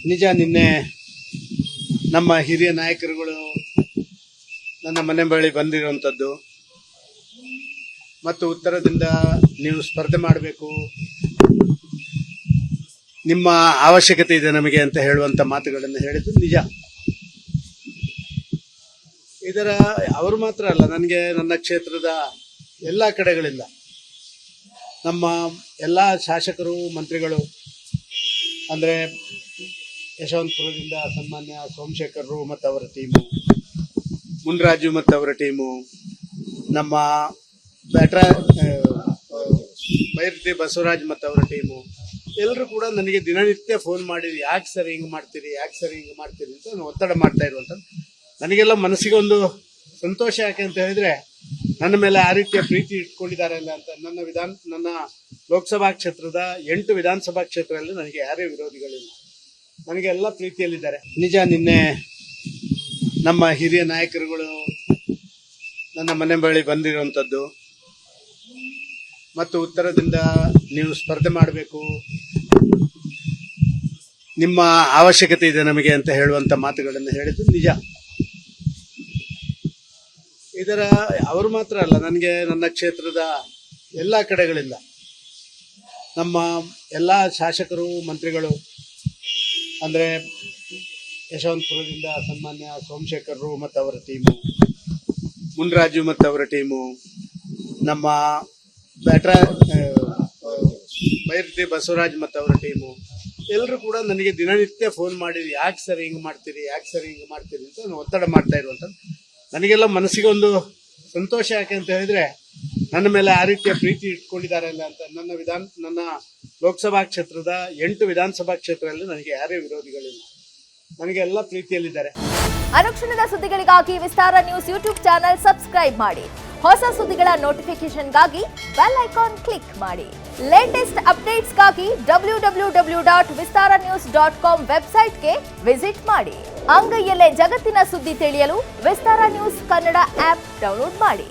ನಿಜ, ನಿನ್ನೆ ನಮ್ಮ ಹಿರಿಯ ನಾಯಕರುಗಳು ನನ್ನ ಮನೆ ಬಳಿ ಬಂದಿರುವಂಥದ್ದು ಮತ್ತು ಉತ್ತರದಿಂದ ನೀವು ಸ್ಪರ್ಧೆ ಮಾಡಬೇಕು, ನಿಮ್ಮ ಅವಶ್ಯಕತೆ ಇದೆ ನಮಗೆ ಅಂತ ಹೇಳುವಂಥ ಮಾತುಗಳನ್ನು ಹೇಳಿದ್ದು ನಿಜ. ಇದರ ಅವರು ಮಾತ್ರ ಅಲ್ಲ, ನನಗೆ ನನ್ನ ಕ್ಷೇತ್ರದ ಎಲ್ಲ ಕಡೆಗಳಿಂದ ನಮ್ಮ ಎಲ್ಲ ಶಾಸಕರು ಮಂತ್ರಿಗಳು, ಅಂದರೆ ಯಶವಂತಪುರದಿಂದ ಸನ್ಮಾನ್ಯ ಸೋಮಶೇಖರರು ಮತ್ತು ಅವರ ಟೀಮು, ಮುನ್ರಾಜು ಮತ್ತು ಅವರ ಟೀಮು, ನಮ್ಮ ಬೈರತಿ ಬಸವರಾಜ್ ಮತ್ತು ಅವರ ಟೀಮು, ಎಲ್ಲರೂ ಕೂಡ ನನಗೆ ದಿನನಿತ್ಯ ಫೋನ್ ಮಾಡಿರಿ, ಯಾಕೆ ಸರ್ ಹಿಂಗೆ ಮಾಡ್ತೀರಿ, ಯಾಕೆ ಸರ್ ಹಿಂಗೆ ಮಾಡ್ತೀರಿ ಅಂತ ನಾನು ಒತ್ತಡ ಮಾಡ್ತಾ ಇರುವಂಥದ್ದು. ನನಗೆಲ್ಲ ಮನಸ್ಸಿಗೆ ಒಂದು ಸಂತೋಷ. ಯಾಕೆ ಅಂತ ಹೇಳಿದ್ರೆ ನನ್ನ ಮೇಲೆ ಆ ರೀತಿಯ ಪ್ರೀತಿ ಇಟ್ಕೊಂಡಿದ್ದಾರೆ ಅಲ್ಲ ಅಂತ. ನನ್ನ ಲೋಕಸಭಾ ಕ್ಷೇತ್ರದ 8 ವಿಧಾನಸಭಾ ಕ್ಷೇತ್ರದಲ್ಲಿ ನನಗೆ ಯಾರೇ ವಿರೋಧಿಗಳಿಲ್ಲ, ನನಗೆ ಎಲ್ಲ ಪ್ರೀತಿಯಲ್ಲಿದ್ದಾರೆ. ನಿಜ, ನಿನ್ನೆ ನಮ್ಮ ಹಿರಿಯ ನಾಯಕರುಗಳು ನನ್ನ ಮನೆ ಬಳಿ ಬಂದಿರುವಂಥದ್ದು ಮತ್ತು ಉತ್ತರದಿಂದ ನೀವು ಸ್ಪರ್ಧೆ ಮಾಡಬೇಕು, ನಿಮ್ಮ ಅವಶ್ಯಕತೆ ಇದೆ ನಮಗೆ ಅಂತ ಹೇಳುವಂಥ ಮಾತುಗಳನ್ನು ಹೇಳಿದ್ದು ನಿಜ. ಇದರ ಅವರು ಮಾತ್ರ ಅಲ್ಲ, ನನಗೆ ನನ್ನ ಕ್ಷೇತ್ರದ ಎಲ್ಲ ಕಡೆಗಳಿಂದ ನಮ್ಮ ಎಲ್ಲ ಶಾಸಕರು ಮಂತ್ರಿಗಳು, ಅಂದರೆ ಯಶವಂತಪುರದಿಂದ ಸನ್ಮಾನ್ಯ ಸೋಮಶೇಖರರು ಮತ್ತು ಅವರ ಟೀಮು, ಮುನ್ರಾಜು ಮತ್ತು ಅವರ ಟೀಮು, ನಮ್ಮ ಬೈರತಿ ಬಸವರಾಜ್ ಮತ್ತು ಅವರ ಟೀಮು, ಎಲ್ಲರೂ ಕೂಡ ನನಗೆ ದಿನನಿತ್ಯ ಫೋನ್ ಮಾಡಿರಿ, ಯಾಕೆ ಸರ್ ಹಿಂಗೆ ಮಾಡ್ತೀರಿ, ಯಾಕೆ ಸರ್ ಹಿಂಗೆ ಮಾಡ್ತೀರಿ ಅಂತ ನಾನು ಒತ್ತಡ ಮಾಡ್ತಾ ಇರುವಂಥದ್ದು. ನನಗೆಲ್ಲ ಮನಸ್ಸಿಗೆ ಒಂದು ಸಂತೋಷ. ಯಾಕೆ ಅಂತ ಹೇಳಿದ್ರೆ ನನ್ನ ಮೇಲೆ ಆ ರೀತಿಯ ಪ್ರೀತಿ ಇಟ್ಕೊಂಡಿದ್ದಾರೆ ಅಲ್ಲ ಅಂತ. ನನ್ನ ಲೋಕಸಭಾ ಕ್ಷೇತ್ರದ 8 ವಿಧಾನಸಭಾ ಕ್ಷೇತ್ರದಲ್ಲಿ ನನಗೆ ಯಾರೇ ವಿರೋಧಿಗಳಿಲ್ಲ, ನನಗೆ ಎಲ್ಲ ಪ್ರೀತಿಯಲ್ಲಿದ್ದಾರೆ. ಅನುಕ್ಷಣದ ಸುದ್ದಿಗಳಿಗಾಗಿ ವಿಸ್ತಾರ ನ್ಯೂಸ್ ಯೂಟ್ಯೂಬ್ ಚಾನೆಲ್ ಸಬ್ಸ್ಕ್ರೈಬ್ ಮಾಡಿ. ಹೊಸ ಸುದ್ದಿಗಳ ನೋಟಿಫಿಕೇಶನ್ಗಾಗಿ ಬೆಲ್ ಐಕಾನ್ ಕ್ಲಿಕ್ ಮಾಡಿ. ಲೇಟೆಸ್ಟ್ ಅಪ್ಡೇಟ್ಸ್ಗಾಗಿ www.vistaranews.com ವೆಬ್ಸೈಟ್ಗೆ ವಿಸಿಟ್ ಮಾಡಿ. ಅಂಗೈಯಲ್ಲೇ ಜಗತ್ತಿನ ಸುದ್ದಿ ತಿಳಿಯಲು ವಿಸ್ತಾರ ನ್ಯೂಸ್ ಕನ್ನಡ ಆಪ್ ಡೌನ್ಲೋಡ್ ಮಾಡಿ.